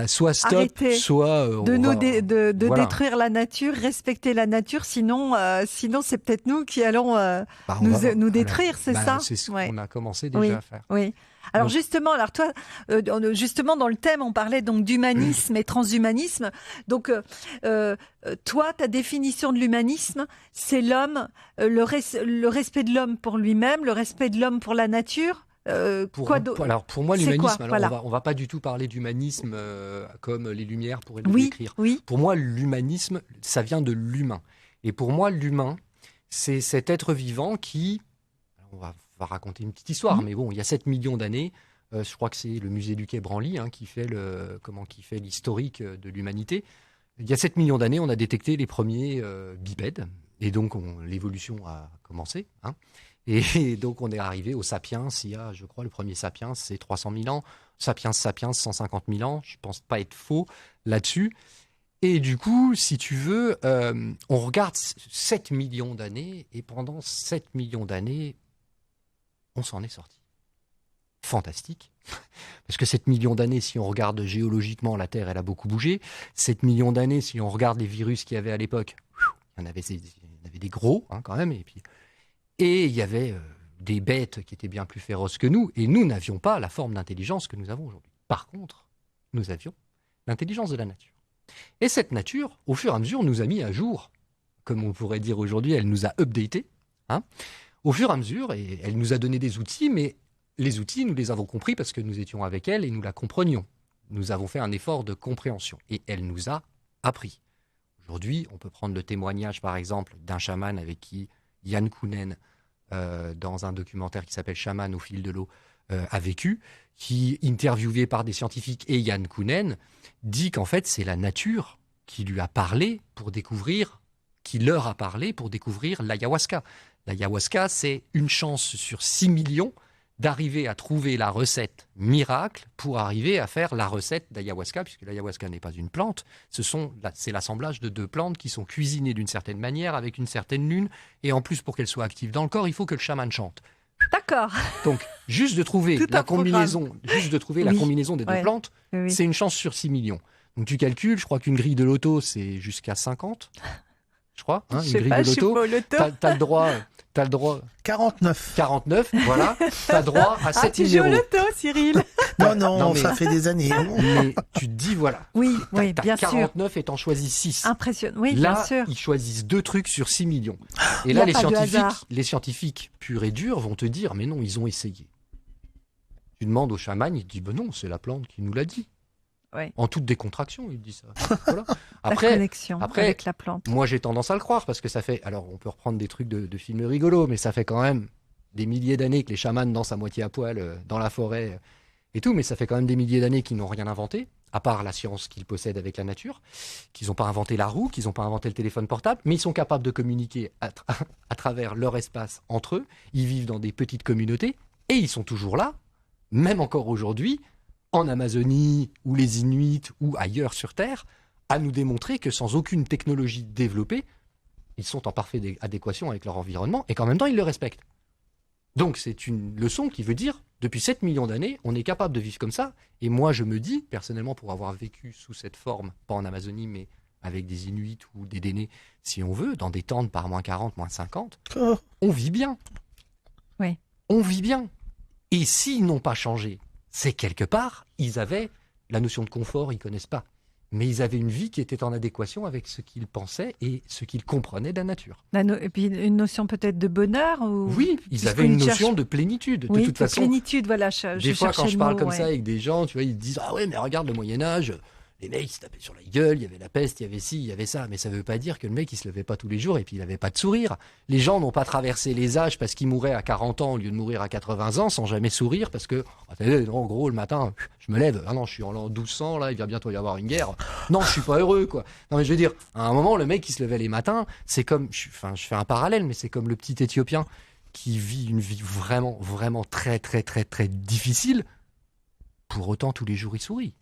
Soit stop, arrêtez soit de détruire la nature, respecter la nature. Sinon, c'est peut-être nous qui allons nous détruire, c'est ça. C'est ce qu'on a commencé déjà à faire. Oui. Alors justement, toi, justement dans le thème, on parlait donc d'humanisme et transhumanisme. Donc, toi, ta définition de l'humanisme, c'est l'homme, le respect de l'homme pour lui-même, le respect de l'homme pour la nature. Pour moi, l'humanisme, on va pas du tout parler d'humanisme comme les Lumières pourraient le décrire. Oui. Pour moi, l'humanisme, ça vient de l'humain. Et pour moi, l'humain, c'est cet être vivant qui... On va raconter une petite histoire, mais bon, il y a 7 millions d'années, je crois que c'est le musée du Quai Branly qui fait l'historique de l'humanité. Il y a 7 millions d'années, on a détecté les premiers bipèdes, et donc l'évolution a commencé. Et donc on est arrivé aux sapiens, je crois, le premier sapiens, c'est 300 000 ans, sapiens 150 000 ans, je pense pas être faux là-dessus. Et du coup, si tu veux, on regarde 7 millions d'années, et pendant 7 millions d'années, on s'en est sorti. Fantastique. Parce que 7 millions d'années, si on regarde géologiquement, la Terre, elle a beaucoup bougé. 7 millions d'années, si on regarde les virus qu'il y avait à l'époque, il y en avait des gros quand même. Et il y avait des bêtes qui étaient bien plus féroces que nous. Et nous n'avions pas la forme d'intelligence que nous avons aujourd'hui. Par contre, nous avions l'intelligence de la nature. Et cette nature, au fur et à mesure, nous a mis à jour. Comme on pourrait dire aujourd'hui, elle nous a updaté. Au fur et à mesure, et elle nous a donné des outils, mais les outils, nous les avons compris parce que nous étions avec elle et nous la comprenions. Nous avons fait un effort de compréhension et elle nous a appris. Aujourd'hui, on peut prendre le témoignage, par exemple, d'un chaman avec qui Yann Kounen, dans un documentaire qui s'appelle Chaman au fil de l'eau, a vécu, qui, interviewé par des scientifiques et Yann Kounen, dit qu'en fait, c'est la nature qui lui a parlé pour découvrir, qui leur a parlé pour découvrir l'ayahuasca. L'ayahuasca, c'est une chance sur 6 millions d'arriver à trouver la recette miracle pour arriver à faire la recette d'ayahuasca, puisque l'ayahuasca n'est pas une plante, c'est l'assemblage de 2 plantes qui sont cuisinées d'une certaine manière, avec une certaine lune, et en plus, pour qu'elles soient actives dans le corps, il faut que le chaman chante. D'accord. Donc, juste de trouver la combinaison des 2 plantes, c'est une chance sur 6 millions. Donc, tu calcules, je crois qu'une grille de loto, c'est jusqu'à 50. Je crois, une grille de loto. T'as le droit. 49. 49, voilà. T'as droit à 7 tu joues au loto, Cyril. Non, ça fait des années. Mais tu te dis, voilà. Oui, bien 49 sûr. 49 et t'en choisis 6. Impressionnant, oui, là, bien sûr. Ils choisissent 2 trucs sur 6 millions. Et là, les scientifiques purs et durs vont te dire, mais non, ils ont essayé. Tu demandes au chaman, il te dit, ben non, c'est la plante qui nous l'a dit. En toute décontraction, il dit ça. Voilà. Après, la connexion avec la plante. Moi, j'ai tendance à le croire parce que ça fait. Alors, on peut reprendre des trucs de films rigolos, mais ça fait quand même des milliers d'années que les chamans dansent à moitié à poil dans la forêt et tout, mais ça fait quand même des milliers d'années qu'ils n'ont rien inventé, à part la science qu'ils possèdent avec la nature, qu'ils n'ont pas inventé la roue, qu'ils n'ont pas inventé le téléphone portable, mais ils sont capables de communiquer à travers leur espace entre eux. Ils vivent dans des petites communautés et ils sont toujours là, même encore aujourd'hui, en Amazonie ou les Inuits ou ailleurs sur Terre, à nous démontrer que sans aucune technologie développée, ils sont en parfaite adéquation avec leur environnement et qu'en même temps, ils le respectent. Donc c'est une leçon qui veut dire, depuis 7 millions d'années, on est capable de vivre comme ça. Et moi, je me dis, personnellement, pour avoir vécu sous cette forme, pas en Amazonie, mais avec des Inuits ou des Dénés, si on veut, dans des tentes par moins 40, moins 50, on vit bien. Oui. On vit bien. Et s'ils n'ont pas changé, c'est quelque part, ils avaient la notion de confort, ils ne connaissent pas. Mais ils avaient une vie qui était en adéquation avec ce qu'ils pensaient et ce qu'ils comprenaient de la nature. Et puis une notion peut-être de bonheur ou... Oui, ils avaient une notion de plénitude. Oui, de toute façon, plénitude, voilà. Des fois, quand je parle comme ça avec des gens, tu vois, ils disent « Ah ouais, mais regarde le Moyen-Âge, les mecs, ils se tapaient sur la gueule, il y avait la peste, il y avait ci, il y avait ça. » Mais ça ne veut pas dire que le mec, il se levait pas tous les jours et puis il n'avait pas de sourire. Les gens n'ont pas traversé les âges parce qu'ils mouraient à 40 ans au lieu de mourir à 80 ans sans jamais sourire parce que, en gros, le matin, je me lève, ah non, je suis en l'an 1200, là, il va bientôt y avoir une guerre. Non, je suis pas heureux, quoi. Non, mais je veux dire, à un moment, le mec qui se levait les matins, c'est comme, je fais un parallèle, mais c'est comme le petit Éthiopien qui vit une vie vraiment, vraiment très, très, très, très difficile. Pour autant, tous les jours, il sourit.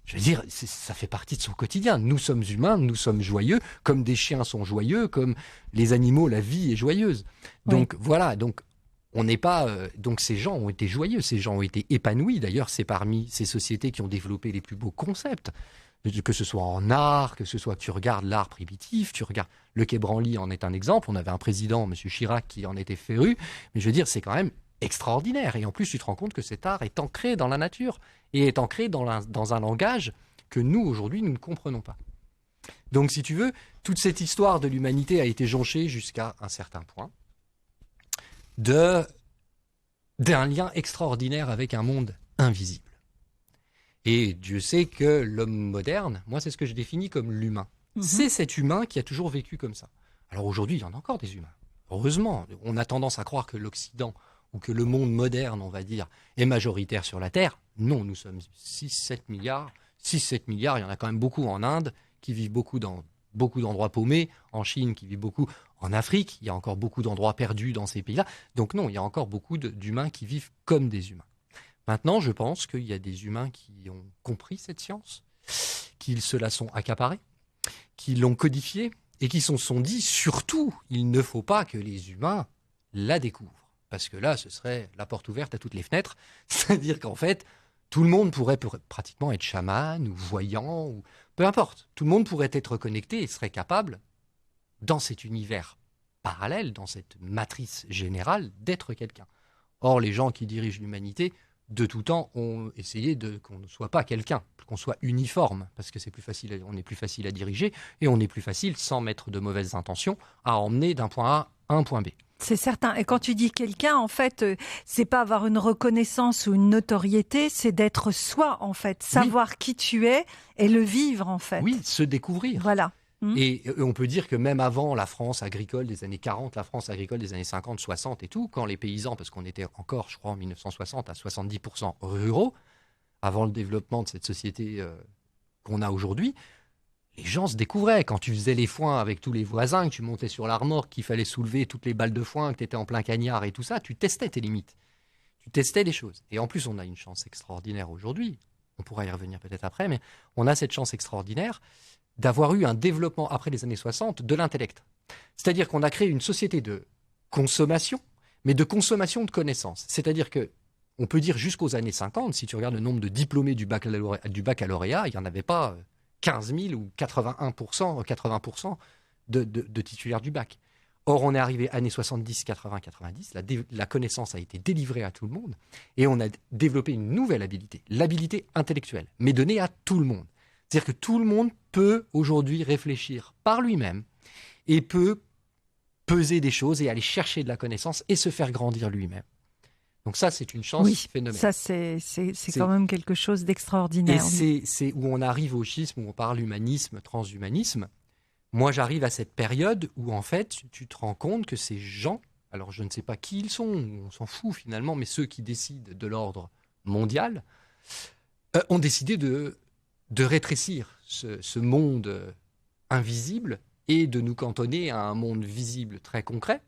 Je veux dire, ça fait partie de son quotidien. Nous sommes humains, nous sommes joyeux, comme des chiens sont joyeux, comme les animaux, la vie est joyeuse. Donc voilà, donc on n'est pas. Donc ces gens ont été joyeux, ces gens ont été épanouis. D'ailleurs, c'est parmi ces sociétés qui ont développé les plus beaux concepts, que ce soit en art, que ce soit tu regardes l'art primitif, tu regardes le Quai Branly en est un exemple. On avait un président, M. Chirac, qui en était féru. Mais je veux dire, c'est quand même extraordinaire. Et en plus, tu te rends compte que cet art est ancré dans la nature et est ancré dans un langage que nous, aujourd'hui, nous ne comprenons pas. Donc, si tu veux, toute cette histoire de l'humanité a été jonchée jusqu'à un certain point d'un lien extraordinaire avec un monde invisible. Et Dieu sait que l'homme moderne, moi, c'est ce que je définis comme l'humain. C'est cet humain qui a toujours vécu comme ça. Alors aujourd'hui, il y en a encore des humains. Heureusement, on a tendance à croire que l'Occident ou que le monde moderne, on va dire, est majoritaire sur la Terre. Non, nous sommes 6-7 milliards. 6-7 milliards, il y en a quand même beaucoup en Inde, qui vivent beaucoup dans beaucoup d'endroits paumés, en Chine, qui vivent beaucoup en Afrique. Il y a encore beaucoup d'endroits perdus dans ces pays-là. Donc non, il y a encore beaucoup d'humains qui vivent comme des humains. Maintenant, je pense qu'il y a des humains qui ont compris cette science, qu'ils se la sont accaparés, qui l'ont codifiée et qui se sont dit, surtout, il ne faut pas que les humains la découvrent. Parce que là, ce serait la porte ouverte à toutes les fenêtres. C'est-à-dire qu'en fait, tout le monde pourrait pratiquement être chaman ou voyant, ou peu importe. Tout le monde pourrait être connecté et serait capable, dans cet univers parallèle, dans cette matrice générale, d'être quelqu'un. Or, les gens qui dirigent l'humanité, de tout temps, ont essayé qu'on ne soit pas quelqu'un, qu'on soit uniforme, parce que c'est plus facile, on est plus facile à diriger et on est plus facile, sans mettre de mauvaises intentions, à emmener d'un point A à un point B. C'est certain. Et quand tu dis quelqu'un, en fait, c'est pas avoir une reconnaissance ou une notoriété, c'est d'être soi, en fait. Savoir qui tu es et le vivre, en fait. Oui, se découvrir. Voilà. Et on peut dire que même avant la France agricole des années 40, la France agricole des années 50, 60 et tout, quand les paysans, parce qu'on était encore, je crois, en 1960 à 70% ruraux, avant le développement de cette société qu'on a aujourd'hui, les gens se découvraient. Quand tu faisais les foins avec tous les voisins, que tu montais sur la remorque, qu'il fallait soulever toutes les balles de foin, que tu étais en plein cagnard et tout ça, tu testais tes limites. Tu testais les choses. Et en plus, on a une chance extraordinaire aujourd'hui. On pourra y revenir peut-être après, mais on a cette chance extraordinaire d'avoir eu un développement après les années 60 de l'intellect. C'est-à-dire qu'on a créé une société de consommation, mais de consommation de connaissances. C'est-à-dire que on peut dire jusqu'aux années 50, si tu regardes le nombre de diplômés du baccalauréat, il n'y en avait pas 15 000 ou 80% de titulaires du bac. Or, on est arrivé années 70, 80, 90, la connaissance a été délivrée à tout le monde et on a développé une nouvelle habilité, l'habilité intellectuelle, mais donnée à tout le monde. C'est-à-dire que tout le monde peut aujourd'hui réfléchir par lui-même et peut peser des choses et aller chercher de la connaissance et se faire grandir lui-même. Donc ça, c'est une chance phénoménale. Ça, c'est quand même quelque chose d'extraordinaire. Et c'est où on arrive au schisme, où on parle humanisme, transhumanisme. Moi, j'arrive à cette période où, en fait, tu te rends compte que ces gens, alors je ne sais pas qui ils sont, on s'en fout finalement, mais ceux qui décident de l'ordre mondial, ont décidé de rétrécir ce monde invisible et de nous cantonner à un monde visible très concret,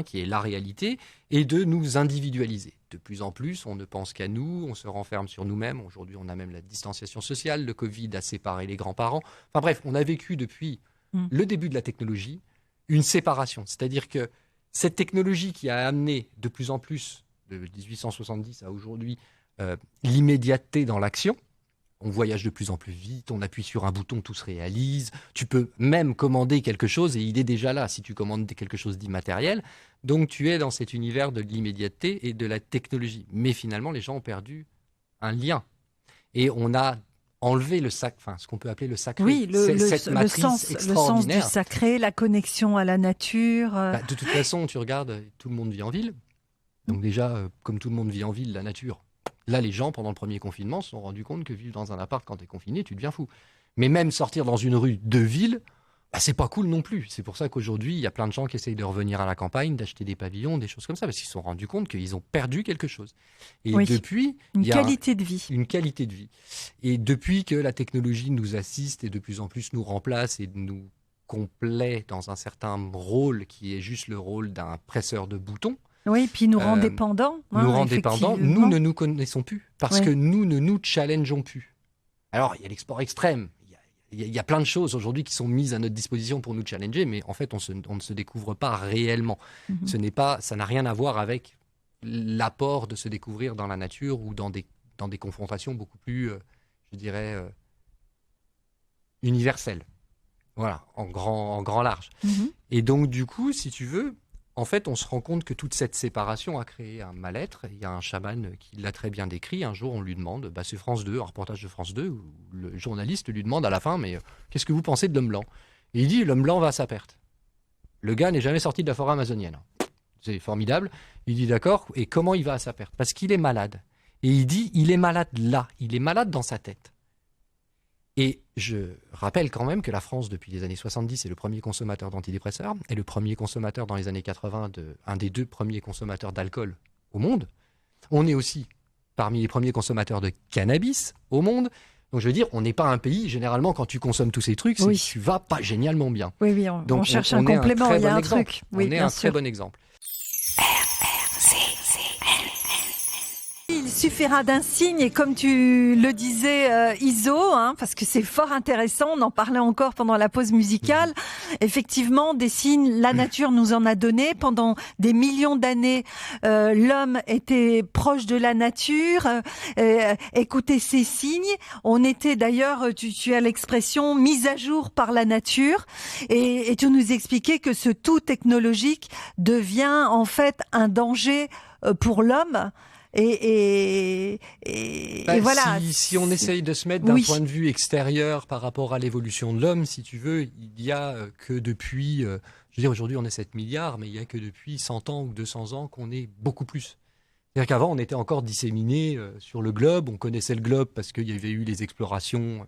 qui est la réalité, et de nous individualiser. De plus en plus, on ne pense qu'à nous, on se renferme sur nous-mêmes. Aujourd'hui, on a même la distanciation sociale, le Covid a séparé les grands-parents. Enfin bref, on a vécu depuis le début de la technologie une séparation. C'est-à-dire que cette technologie qui a amené de plus en plus, de 1870 à aujourd'hui, l'immédiateté dans l'action. On voyage de plus en plus vite, on appuie sur un bouton, tout se réalise. Tu peux même commander quelque chose et il est déjà là si tu commandes quelque chose d'immatériel. Donc tu es dans cet univers de l'immédiateté et de la technologie. Mais finalement, les gens ont perdu un lien. Et on a enlevé ce qu'on peut appeler le sacré. Oui, cette matrice le sens du sacré, la connexion à la nature. De toute façon, tu regardes, tout le monde vit en ville. Donc déjà, comme tout le monde vit en ville, la nature... Là, les gens, pendant le premier confinement, se sont rendus compte que vivre dans un appart quand tu es confiné, tu deviens fou. Mais même sortir dans une rue de ville, c'est pas cool non plus. C'est pour ça qu'aujourd'hui, il y a plein de gens qui essayent de revenir à la campagne, d'acheter des pavillons, des choses comme ça, parce qu'ils se sont rendus compte qu'ils ont perdu quelque chose. Et depuis... Une qualité de vie. Une qualité de vie. Et depuis que la technologie nous assiste et de plus en plus nous remplace et nous complaît dans un certain rôle qui est juste le rôle d'un presseur de boutons, oui, puis nous rend dépendants. Nous rend dépendants. Nous ne nous connaissons plus parce que nous ne nous challengeons plus. Alors, il y a l'export extrême. Il y a plein de choses aujourd'hui qui sont mises à notre disposition pour nous challenger, mais en fait, on ne se découvre pas réellement. Ça n'a rien à voir avec l'apport de se découvrir dans la nature ou dans des confrontations beaucoup plus, je dirais, universelles. Voilà, en grand large. Et donc, du coup, si tu veux... En fait, on se rend compte que toute cette séparation a créé un mal-être. Il y a un chaman qui l'a très bien décrit. Un jour, on lui demande, c'est France 2, un reportage de France 2, où le journaliste lui demande à la fin, mais qu'est-ce que vous pensez de l'homme blanc ? Et il dit, l'homme blanc va à sa perte. Le gars n'est jamais sorti de la forêt amazonienne. C'est formidable. Il dit, d'accord, et comment il va à sa perte ? Parce qu'il est malade. Et il dit, il est malade là, il est malade dans sa tête. Et je rappelle quand même que la France, depuis les années 70, est le premier consommateur d'antidépresseurs et le premier consommateur dans les années 80, un des 2 premiers consommateurs d'alcool au monde. On est aussi parmi les premiers consommateurs de cannabis au monde. Donc je veux dire, on n'est pas un pays, généralement, quand tu consommes tous ces trucs, tu vas pas génialement bien. Oui, donc on cherche un complément, il y a un truc. Oui, on est un très bon exemple. Il suffira d'un signe et comme tu le disais Iso, parce que c'est fort intéressant, on en parlait encore pendant la pause musicale, effectivement des signes, la nature nous en a donné pendant des millions d'années, l'homme était proche de la nature, écoutait ces signes, on était d'ailleurs, tu as l'expression mise à jour par la nature et tu nous expliquais que ce tout technologique devient en fait un danger pour l'homme. Et voilà. Si on essaye de se mettre d'un point de vue extérieur par rapport à l'évolution de l'homme, si tu veux, il y a que depuis, je veux dire aujourd'hui on est 7 milliards, mais il y a que depuis 100 ans ou 200 ans qu'on est beaucoup plus. C'est-à-dire qu'avant on était encore disséminés sur le globe, on connaissait le globe parce qu'il y avait eu les explorations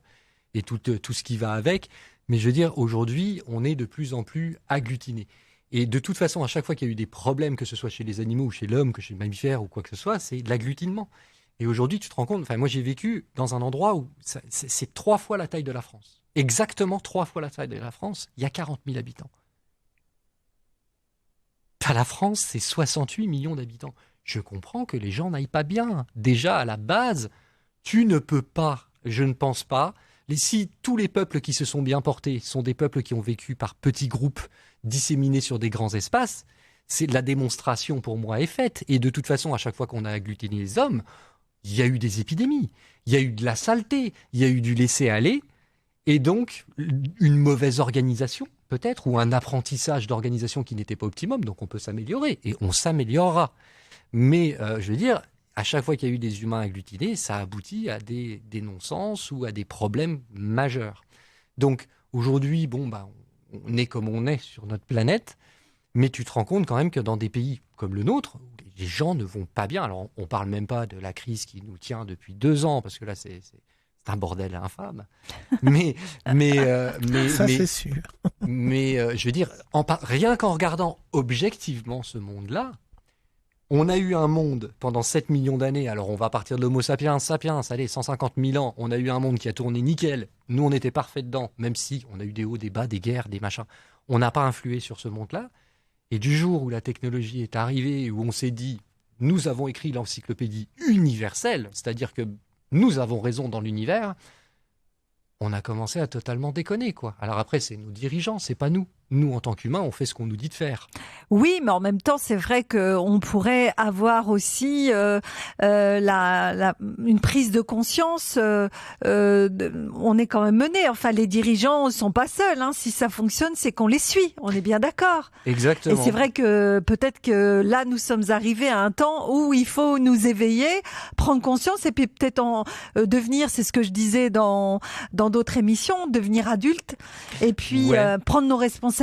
et tout ce qui va avec, mais je veux dire aujourd'hui on est de plus en plus agglutinés. Et de toute façon, à chaque fois qu'il y a eu des problèmes, que ce soit chez les animaux ou chez l'homme, que chez le mammifère ou quoi que ce soit, c'est de l'agglutinement. Et aujourd'hui, tu te rends compte, moi j'ai vécu dans un endroit où c'est 3 fois la taille de la France. Exactement 3 fois la taille de la France, il y a 40 000 habitants. La France, c'est 68 millions d'habitants. Je comprends que les gens n'aillent pas bien. Déjà, à la base, tu ne peux pas, je ne pense pas, si tous les peuples qui se sont bien portés sont des peuples qui ont vécu par petits groupes disséminés sur des grands espaces, c'est la démonstration pour moi est faite. Et de toute façon, à chaque fois qu'on a agglutiné les hommes, il y a eu des épidémies, il y a eu de la saleté, il y a eu du laisser-aller, et donc une mauvaise organisation peut-être, ou un apprentissage d'organisation qui n'était pas optimum, donc on peut s'améliorer, et on s'améliorera. Mais je veux dire, à chaque fois qu'il y a eu des humains agglutinés, ça aboutit à des non-sens ou à des problèmes majeurs. Donc aujourd'hui, on est comme on est sur notre planète, mais tu te rends compte quand même que dans des pays comme le nôtre, les gens ne vont pas bien. Alors, on parle même pas de la crise qui nous tient depuis 2 ans, parce que là, c'est un bordel infâme. Mais ça, c'est sûr. Mais je veux dire, rien qu'en regardant objectivement ce monde-là, on a eu un monde pendant 7 millions d'années. Alors, on va partir de l'Homo sapiens, allez, 150 000 ans. On a eu un monde qui a tourné nickel. Nous, on était parfaits dedans, même si on a eu des hauts, des bas, des guerres, des machins. On n'a pas influé sur ce monde-là. Et du jour où la technologie est arrivée, où on s'est dit, nous avons écrit l'encyclopédie universelle, c'est-à-dire que nous avons raison dans l'univers, on a commencé à totalement déconner, quoi. Alors après, c'est nos dirigeants, c'est pas nous. Nous, en tant qu'humains, on fait ce qu'on nous dit de faire. Oui, mais en même temps, c'est vrai qu'on pourrait avoir aussi une prise de conscience. On est quand même mené. Enfin, les dirigeants ne sont pas seuls. Hein. Si ça fonctionne, c'est qu'on les suit. On est bien d'accord. Exactement. Et c'est vrai que peut-être que là, nous sommes arrivés à un temps où il faut nous éveiller, prendre conscience et puis peut-être devenir, c'est ce que je disais dans d'autres émissions, devenir adulte et puis prendre nos responsabilités.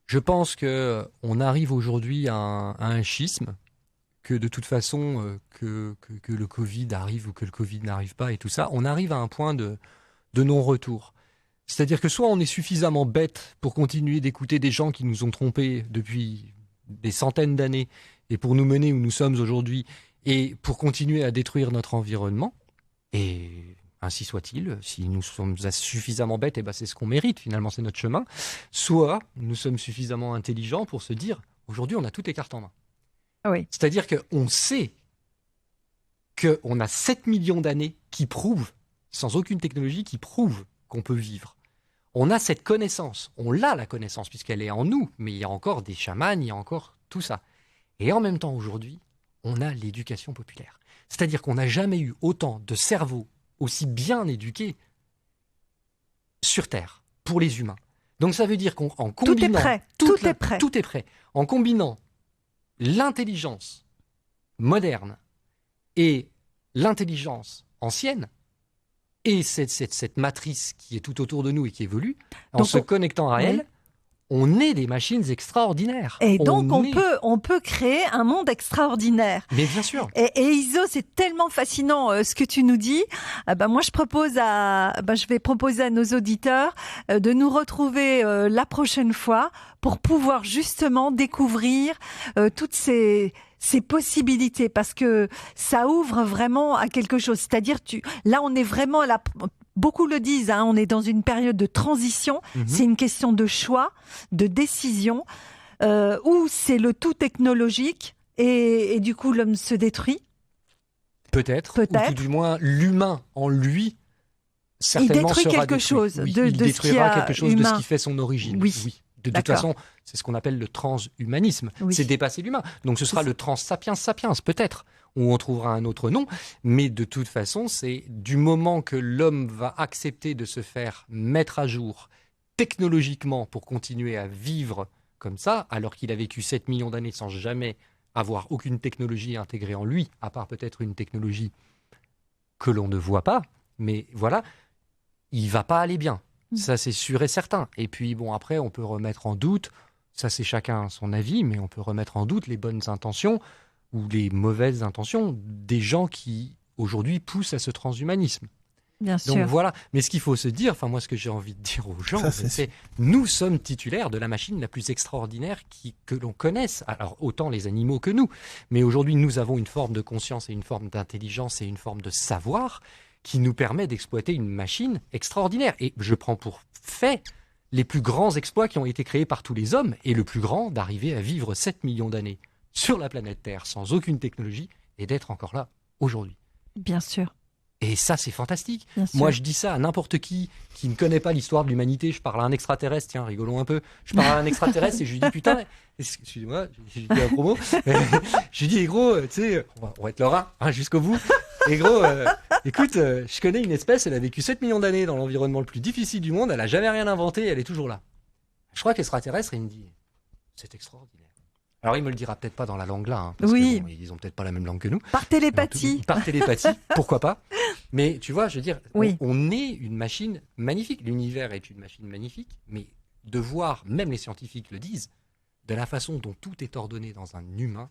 Je pense que on arrive aujourd'hui à un schisme, que de toute façon, que le Covid arrive ou que le Covid n'arrive pas et tout ça, on arrive à un point de non-retour. C'est-à-dire que soit on est suffisamment bête pour continuer d'écouter des gens qui nous ont trompés depuis des centaines d'années et pour nous mener où nous sommes aujourd'hui et pour continuer à détruire notre environnement, et ainsi soit-il, si nous sommes suffisamment bêtes, c'est ce qu'on mérite, finalement c'est notre chemin. Soit nous sommes suffisamment intelligents pour se dire, aujourd'hui on a toutes les cartes en main. Oui. C'est-à-dire qu'on sait qu'on a 7 millions d'années qui prouvent, sans aucune technologie, qui prouvent qu'on peut vivre. On a cette connaissance, on l'a la connaissance, puisqu'elle est en nous, mais il y a encore des chamans, il y a encore tout ça. Et en même temps aujourd'hui, on a l'éducation populaire. C'est-à-dire qu'on n'a jamais eu autant de cerveaux aussi bien éduqués sur Terre, pour les humains. Donc ça veut dire qu'en combinant... Tout est prêt, tout est prêt. En combinant l'intelligence moderne et l'intelligence ancienne, et cette matrice qui est tout autour de nous et qui évolue, en se connectant à elle, on est des machines extraordinaires. Et donc, on peut créer un monde extraordinaire. Mais bien sûr. Et Iso, c'est tellement fascinant ce que tu nous dis. Moi, je vais proposer à nos auditeurs de nous retrouver la prochaine fois pour pouvoir justement découvrir toutes ces possibilités, parce que ça ouvre vraiment à quelque chose. C'est-à-dire, là, on est vraiment beaucoup le disent, on est dans une période de transition. C'est une question de choix, de décision, où c'est le tout technologique et du coup l'homme se détruit. Peut-être. Ou tout du moins l'humain en lui certainement il détruit sera quelque détruit. chose. Oui, il détruira quelque chose humain. de ce qui fait son origine. Oui. De toute façon, c'est ce qu'on appelle le transhumanisme. Oui. C'est dépasser l'humain. Donc ce sera le transsapiens sapiens, peut-être, où on trouvera un autre nom. Mais de toute façon, c'est du moment que l'homme va accepter de se faire mettre à jour technologiquement pour continuer à vivre comme ça, alors qu'il a vécu 7 millions d'années sans jamais avoir aucune technologie intégrée en lui, à part peut-être une technologie que l'on ne voit pas. Mais voilà, il va pas aller bien. Ça, c'est sûr et certain. Et puis, après, on peut remettre en doute, ça c'est chacun son avis, mais on peut remettre en doute les bonnes intentions ou les mauvaises intentions des gens qui, aujourd'hui, poussent à ce transhumanisme. Bien sûr. Donc voilà. Mais ce qu'il faut se dire, moi, ce que j'ai envie de dire aux gens, c'est nous sommes titulaires de la machine la plus extraordinaire que l'on connaisse. Alors, autant les animaux que nous. Mais aujourd'hui, nous avons une forme de conscience et une forme d'intelligence et une forme de savoir qui nous permet d'exploiter une machine extraordinaire. Et je prends pour fait les plus grands exploits qui ont été créés par tous les hommes, et le plus grand, d'arriver à vivre 7 millions d'années sur la planète Terre sans aucune technologie, et d'être encore là aujourd'hui. Bien sûr. Et ça, c'est fantastique. Moi, je dis ça à n'importe qui ne connaît pas l'histoire de l'humanité. Je parle à un extraterrestre, tiens, rigolons un peu. Je parle à un extraterrestre et je lui dis, putain, excusez-moi, j'ai dit un promo. Je lui dis, gros, tu sais, on va être lorrain jusqu'au bout. Et gros, écoute, je connais une espèce, elle a vécu 7 millions d'années dans l'environnement le plus difficile du monde, elle n'a jamais rien inventé, elle est toujours là. Je crois qu'extraterrestre, il me dit, c'est extraordinaire. Alors, il me le dira peut-être pas dans la langue là, parce que, ils ont peut-être pas la même langue que nous. Par télépathie. Par télépathie, pourquoi pas. Mais tu vois, je veux dire, on est une machine magnifique. L'univers est une machine magnifique, mais de voir, même les scientifiques le disent, de la façon dont tout est ordonné dans un humain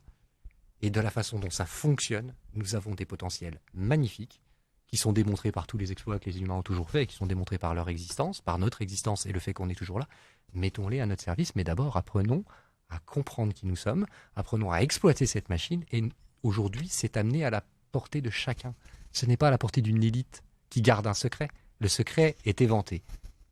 et de la façon dont ça fonctionne, nous avons des potentiels magnifiques qui sont démontrés par tous les exploits que les humains ont toujours faits et qui sont démontrés par leur existence, par notre existence et le fait qu'on est toujours là. Mettons-les à notre service, mais d'abord apprenons à comprendre qui nous sommes, apprenons à exploiter cette machine et aujourd'hui, c'est amené à la portée de chacun. Ce n'est pas à la portée d'une élite qui garde un secret. Le secret est éventé.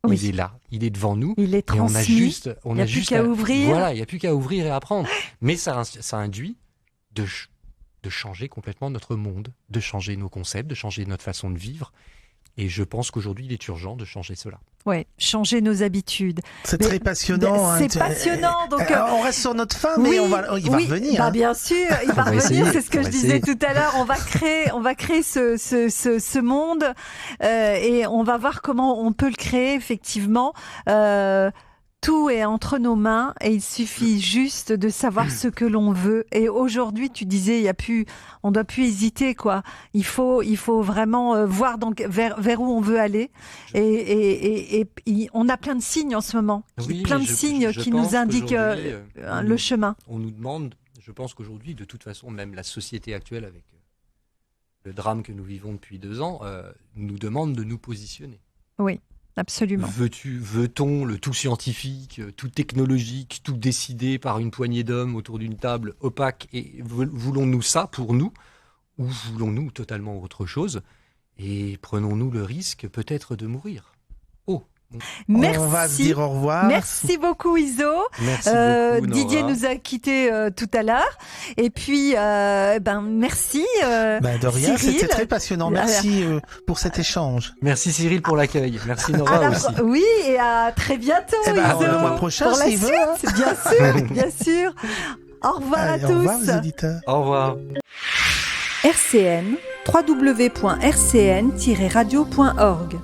Oui. Il est là, il est devant nous. Il est transmis. Il n'y a plus qu'à ouvrir. Voilà, il n'y a plus qu'à ouvrir et apprendre. Mais ça induit de changer complètement notre monde, de changer nos concepts, de changer notre façon de vivre. Et je pense qu'aujourd'hui, il est urgent de changer cela. Oui, changer nos habitudes. C'est très passionnant. C'est passionnant. Donc, on reste sur notre fin, mais il va revenir. Bah, bien sûr, il va revenir. C'est ce que je disais tout à l'heure. On va créer ce monde et on va voir comment on peut le créer effectivement. Tout est entre nos mains et il suffit juste de savoir ce que l'on veut. Et aujourd'hui, tu disais, on doit plus hésiter, quoi. Il faut vraiment voir vers où on veut aller. Et on a plein de signes en ce moment, plein de signes qui nous indiquent le chemin. On nous demande, je pense qu'aujourd'hui, de toute façon, même la société actuelle avec le drame que nous vivons depuis 2 ans, nous demande de nous positionner. Oui. Absolument. Veut-on le tout scientifique, tout technologique, tout décidé par une poignée d'hommes autour d'une table opaque et voulons-nous ça pour nous ou voulons-nous totalement autre chose et prenons-nous le risque peut-être de mourir? Merci. On va se dire au revoir. Merci beaucoup Iso. Merci beaucoup, Didier nous a quittés tout à l'heure. Et puis merci. De rien, Cyril. c'était très passionnant. Merci pour cet échange. Merci Cyril pour l'accueil. Merci Nora aussi. Oui, et à très bientôt Iso. Le mois prochain, pour la s'il veut. Bien sûr, bien sûr. Au revoir à tous. Au revoir les auditeurs. Au revoir. RCN, www.rcn-radio.org